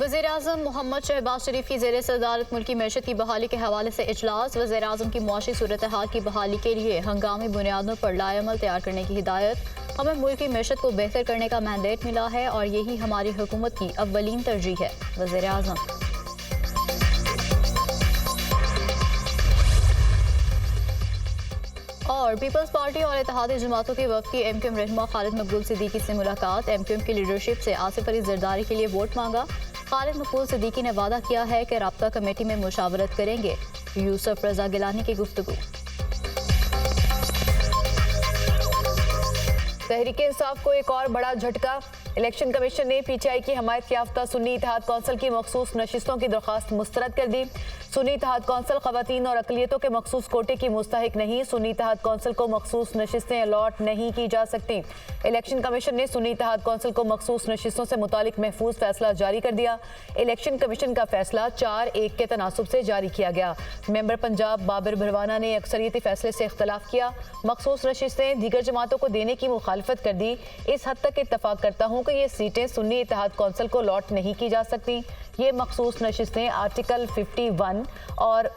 वज़ीर-ए-आज़म मोहम्मद शहबाज शरीफ की ज़ेर सदारत मुल्की मैशत की बहाली के हवाले से इजलास। वज़ीर-ए-आज़म की मुआशी सूरत हाल की बहाली के लिए हंगामी बुनियादों पर लाएअमल तैयार करने की हिदायत। हमें मुल्क की मैशत को बेहतर करने का मैंडेट मिला है और यही हमारी हुकूमत की अव्वलीन तरजीह है। वज़ीर-ए-आज़म और पीपल्स पार्टी और इत्तेहादी जमातों के वफ़द की एमक्यूएम रहनुमा खालिद मकबूल सिद्दीकी से मुलाकात। एमक्यूएम की लीडरशिप से आसिफ अली जरदारी के लिए वोट मांगा। खालिद मकबूल सिद्दीकी ने वादा किया है कि राब्ता कमेटी में मुशावरत करेंगे। यूसुफ रजा गिलानी की गुफ्तगू। तहरीक इंसाफ को एक और बड़ा झटका। इलेक्शन कमीशन ने पीटीआई की हमायत याफ्ता सुन्नी इत्तेहाद कौंसिल की मखसूस नशिस्तों की दरख्वास्त मुस्तरद कर दी। सुन्नी इत्तेहाद कौंसिल खवातीन और अकलियतों के मखसूस कोटे की मुस्तहिक नहीं। सुन्नी इत्तेहाद कौंसिल को मखसूस नशिस्तें अलॉट नहीं की जा सकती। इलेक्शन कमीशन ने सुन्नी इत्तेहाद कौंसिल को मखसूस नशिस्तों से मुतालिक महफूज फैसला जारी कर दिया। इलेक्शन कमीशन का फैसला 4-1 के तनासुब से जारी किया गया। मेंबर पंजाब बाबर भरवाना ने अक्सरियती फैसले से इख्तलाफ किया। मखसूस नशिस्तें दीगर जमातों को देने की मुखालफत कर दी। इस हद तक इत्तफाक करता हूँ कि ये सीटें सुन्नी इत्तेहाद कौंसिल को लॉट नहीं की जा सकती। ये मखसूस नशिस्तें आर्टिकल 51 और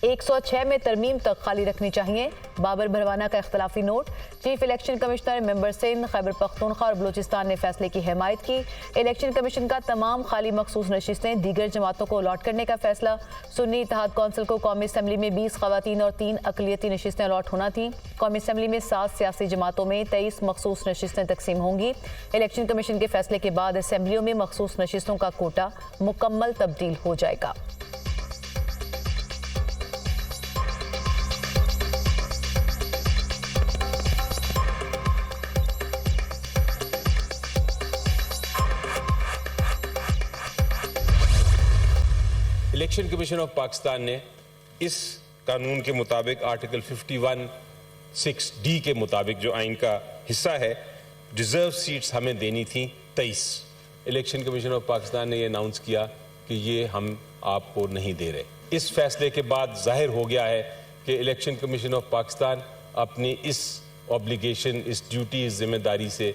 106 में तरमीम तक खाली रखनी चाहिए। बाबर भरवाना का इख्तलाफी note. Chief election commissioner member Sindh Khyber Pakhtunkhwa और बलूचिस्तान ने फैसले की हिमायत की। इलेक्शन कमीशन का तमाम खाली मखसूस नशिस्तें दीगर जमातों को अलॉट करने का फैसला। सुन्नी इत्तेहाद कौंसिल को कौमी असम्बली में 20 खवातीन और 3 अकलियती नशिस्तें अलॉट होना थी। कौमी असम्बली में 7 सियासी जमातों में 23 मखसूस नशिस्तें तकसीम होंगी। इलेक्शन कमीशन के फैसले के बाद असम्बलियों में मखसूस नशिस्तों का कोटा मुकम्मल तब्दील हो जाएगा। इलेक्शन कमीशन ऑफ पाकिस्तान ने इस कानून के मुताबिक आर्टिकल 51(6)D के मुताबिक जो आइन का हिस्सा है, रिजर्व सीट्स हमें देनी थी 23। इलेक्शन कमीशन ऑफ पाकिस्तान ने ये अनाउंस किया कि ये हम आपको नहीं दे रहे। इस फैसले के बाद जाहिर हो गया है कि इलेक्शन कमीशन ऑफ पाकिस्तान अपनी इस ऑब्लिगेशन, इस ड्यूटी, इस जिम्मेदारी से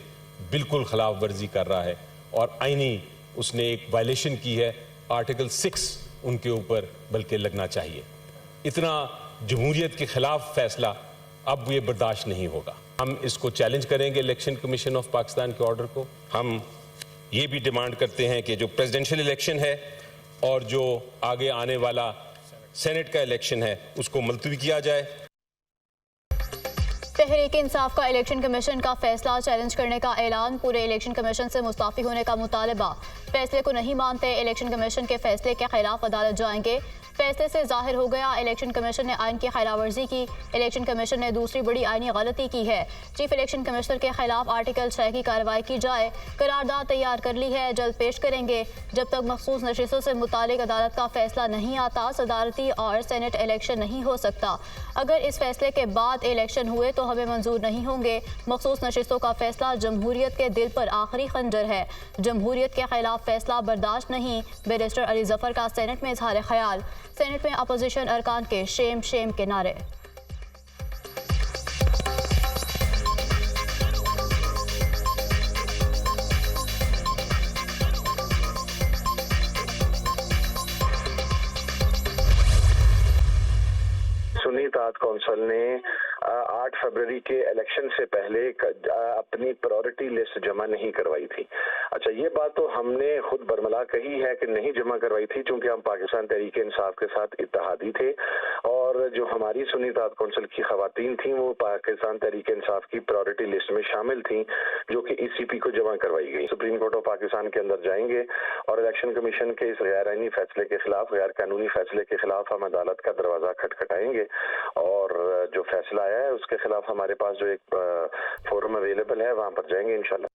बिल्कुल खिलाफ वर्जी कर रहा है और आइनी उसने एक वायलेशन की है। आर्टिकल 6 उनके ऊपर बल्कि लगना चाहिए। इतना जमहूरियत के खिलाफ फैसला अब ये बर्दाश्त नहीं होगा। हम इसको चैलेंज करेंगे इलेक्शन कमीशन ऑफ पाकिस्तान के ऑर्डर को। हम ये भी डिमांड करते हैं कि जो प्रेसिडेंशियल इलेक्शन है और जो आगे आने वाला सेनेट का इलेक्शन है उसको मुलतवी किया जाए। तहरीक इंसाफ का इलेक्शन कमीशन का फैसला चैलेंज करने का ऐलान। पूरे इलेक्शन कमीशन से मुस्ताफी होने का मुतालबा। फैसले को नहीं मानते इलेक्शन कमीशन के फैसले के खिलाफ अदालत जाएंगे। फैसले से जाहिर हो गया इलेक्शन कमीशन ने आइन की खिलाफ वर्जी की। इलेक्शन कमीशन ने दूसरी बड़ी आइनी गलती की है। चीफ इलेक्शन कमिश्नर के खिलाफ आर्टिकल 6 की कार्रवाई की जाए। करारदाद तैयार कर ली है, जल्द पेश करेंगे। जब तक मखसूस नशिस्तों से मुतालिक अदालत का फैसला नहीं आता, सदारती और सेनेट इलेक्शन नहीं हो सकता। अगर इस फैसले के बाद इलेक्शन हुए तो हमें मंजूर नहीं होंगे। मखसूस नशिस्तों का फैसला जमहूरियत के दिल पर आखिरी खंजर है। जमहूरियत के खिलाफ फैसला बर्दाश्त नहीं। बैरिस्टर अली जफर का सेनेट में इजहार ख्याल। सेनेट में अपोजिशन अरकान के शेम शेम के नारे। सुन्नी इत्तेहाद कौंसिल ने 8 फरवरी के इलेक्शन से पहले अपनी प्रायोरिटी लिस्ट जमा नहीं करवाई थी। अच्छा, ये बात तो हमने खुद बरमला कही है कि नहीं जमा करवाई थी क्योंकि हम पाकिस्तान तहरीक इंसाफ के साथ इत्तेहादी थे और जो हमारी सुन्नी इत्तेहाद कौंसिल की खवातीन थी वो पाकिस्तान तहरीक इंसाफ की प्रायोरिटी लिस्ट में शामिल थी, जो कि ECP को जमा करवाई गई। सुप्रीम कोर्ट ऑफ पाकिस्तान के अंदर जाएंगे और इलेक्शन कमीशन के इस गैर आईनी फैसले के खिलाफ, गैर कानूनी फैसले के खिलाफ हम अदालत का दरवाजा खटखटाएंगे और जो फैसला आया है उसके खिलाफ हमारे पास जो एक फोरम अवेलेबल है वहां पर जाएंगे इंशाल्लाह।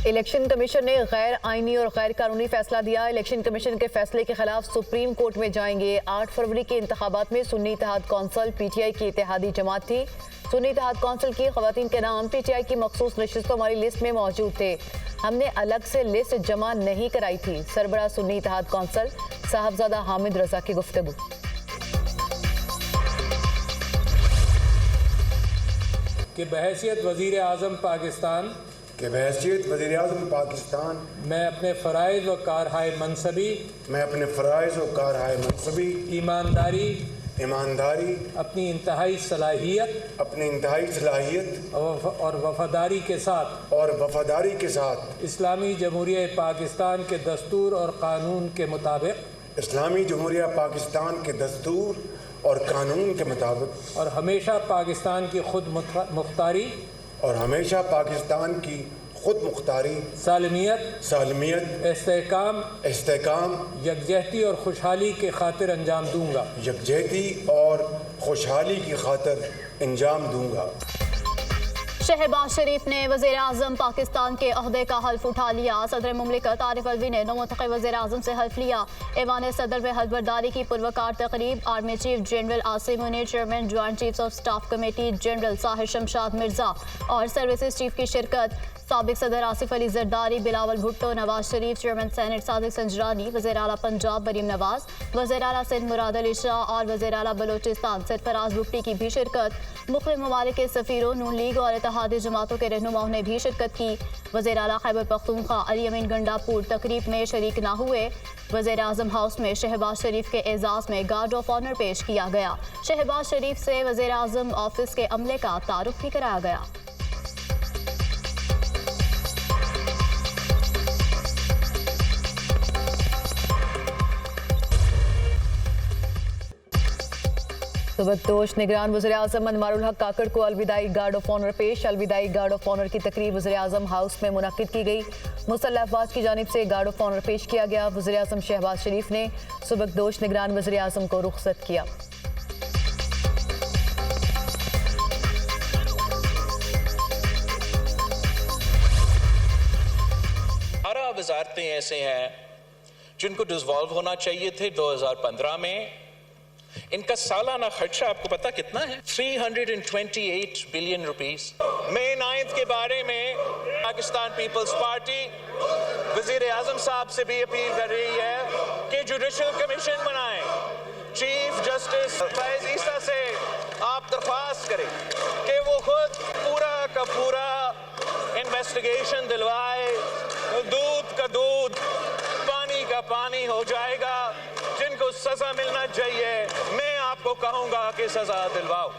इलेक्शन कमीशन ने गैर आईनी और गैर कानूनी फैसला दिया। इलेक्शन कमीशन के फैसले के खिलाफ सुप्रीम कोर्ट में जाएंगे। 8 फरवरी के इंतखाबात में सुन्नी इत्तेहाद कौंसिल PTI की इत्तेहादी जमात थी। सुन्नी इत्तेहाद कौंसिल की खवातीन के नाम PTI की मखसूस नशिस्तों वाली लिस्ट में मौजूद थे। हमने अलग से लिस्ट जमा नहीं कराई थी। सरबराह सुन्नी इत्तेहाद कौंसिल साहबजादा हामिद रजा की गुफ्तगू। कि बहैसियत वज़ीर आज़म पाकिस्तान कि बहैसियत वज़ीर-ए-आज़म पाकिस्तान मैं अपने फ़राइज़ व कारहाय मनसबी मैं अपने फ़राइज़ व कारहाय मनसबी ईमानदारी अपनी इंतहाई सलाहियत और वफादारी के साथ इस्लामी जमहूरिया पाकिस्तान के दस्तूर और कानून के मुताबिक इस्लामी जमहूरिया पाकिस्तान के दस्तूर और कानून के मुताबिक और हमेशा पाकिस्तान की खुद मुख्तारी सालमियत इस्तेहकाम यकजहती और खुशहाली के खातिर अंजाम दूंगा। शहबाज शरीफ ने वज़ीर आज़म पाकिस्तान के अहदे का हल्फ उठा लिया। सदर मुमलिकत आरिफ अलवी ने नौमुंतखब वज़ीर आज़म से हल्फ लिया। ऐवान सदर में हल्फबरदारी की पुरवकार तकरीब army chief general Asim Munir, chairman joint chiefs of staff committee general Sahir Shamshad Mirza और सर्विसेज चीफ की शिरकत। साबिक सदर आसिफ अली जरदारी, बिलावल भुट्टो, नवाज शरीफ, चेयरमैन सेनेट सादिक संजरानी, वज़ीर आला पंजाब मरीम नवाज, वज़ीर आला सिंध मुराद अली शाह और वज़ीर आला बलोचिस्तान सरफराज भुट्टी की भी शिरकत। मुख्तलिफ ममालिक के सफ़ीरों, नून लीग और इत्तेहादी जमातों के रहनुमाओं ने भी शिरकत की। वज़ीर आला खैबर पख्तूनख्वा अली अमीन गंडापुर तकरीब में शरीक न हुए। वज़ीर आज़म हाउस में शहबाज शरीफ के एजाज़ में गार्ड ऑफ ऑनर पेश किया गया। शहबाज शरीफ से वज़ीर आज़म ऑफिस के अमले का तारुफ भी कराया गया। सुबकदोश निगरान वज़ीर आज़म अनवारुल हक काकड़ को अलविदाई गार्ड ऑफ ऑनर पेश। अलविदाई गार्ड ऑफ ऑनर की तकरीब वज़ीर आज़म हाउस में मुनक्किद की गई। मुसल्लह अफवाज की जानिब से गार्ड ऑफ ऑनर पेश किया गया। वज़ीर आज़म शहबाज शरीफ ने सुबकदोश निगरान वज़ीर आज़म को रुखसत किया। वजारतें ऐसे हैं जिनको डिसॉल्व होना चाहिए थे 2015 में। इनका सालाना खर्चा आपको पता कितना है? 328 बिलियन रुपीस। मई 9 के बारे में पाकिस्तान पीपल्स पार्टी वजीर आजम साहब से भी अपील कर रही है कि जुडिशल कमीशन बनाएं। चीफ जस्टिस फैज ईसा से आप दरख्वास्त करें कि वो खुद पूरा का पूरा इन्वेस्टिगेशन दिलवाए। दूध का दूध, पानी का पानी हो जाएगा। जिनको सजा मिलना चाहिए, मैं आपको कहूंगा कि सजा दिलवाओ।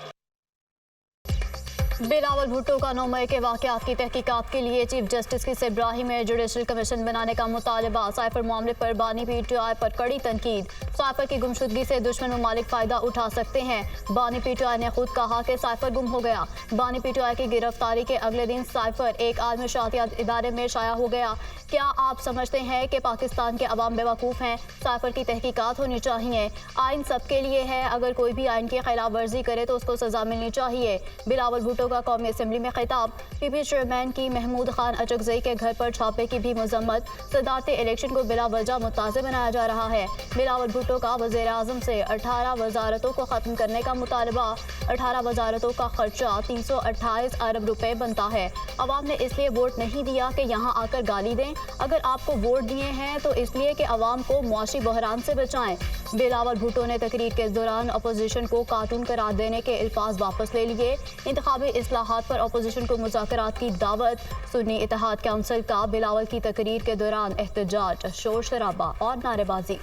बिलावल भुट्टो का 9 मई के वाक़यात की तहकीकात के लिए चीफ जस्टिस की सरबराही में जुडिशल कमीशन बनाने का मुतालबा। साइफर मामले पर बानी PTI पर कड़ी तनकीद। साइफर की गुमशुदगी से दुश्मन ममालिक फ़ायदा उठा सकते हैं। बानी PTI ने खुद कहा कि साइफर गुम हो गया। बानी PTI की गिरफ्तारी के अगले दिन साइफर एक आलमी शातियात इदारे में शाया हो गया। क्या आप समझते हैं कि पाकिस्तान के अवाम बेवकूफ़ हैं? साइफर की तहकीकात होनी चाहिए। आइन सबके लिए है। अगर कोई भी आइन की खिलाफ वर्जी करे तो उसको सज़ा मिलनी चाहिए। बिलावल भुट्टो का कौमी असम्बली में खिताब। PP चेयरमैन की महमूद खान अचकजई के घर पर छापे की भी मजम्मत। सदारती इलेक्शन को बिला वजह मुताज़ बनाया जा रहा है। बिलावल भुट्टो का वज़ीर आज़म से 18 वजारतों को ख़त्म करने का मुतालबा। 18 वजारतों का खर्चा 328 अरब रुपए बनता है। अवाम ने इसलिए वोट नहीं दिया कि यहाँ आकर गाली दें। अगर आपको वोट दिए हैं तो इसलिए कि अवाम को मुआशी बहरान से बचाएं। बिलावल भुट्टो ने तकरीर के दौरान अपोजिशन को कार्टून करार देने के अल्फाज वापस ले लिए। इंतखाबी इस्लाहात पर अपोजिशन को मुज़ाकरात की दावत। सुन्नी इत्तेहाद काउंसिल का बिलावल की तकरीर के दौरान एहतजाज, शोर शराबा और नारेबाजी।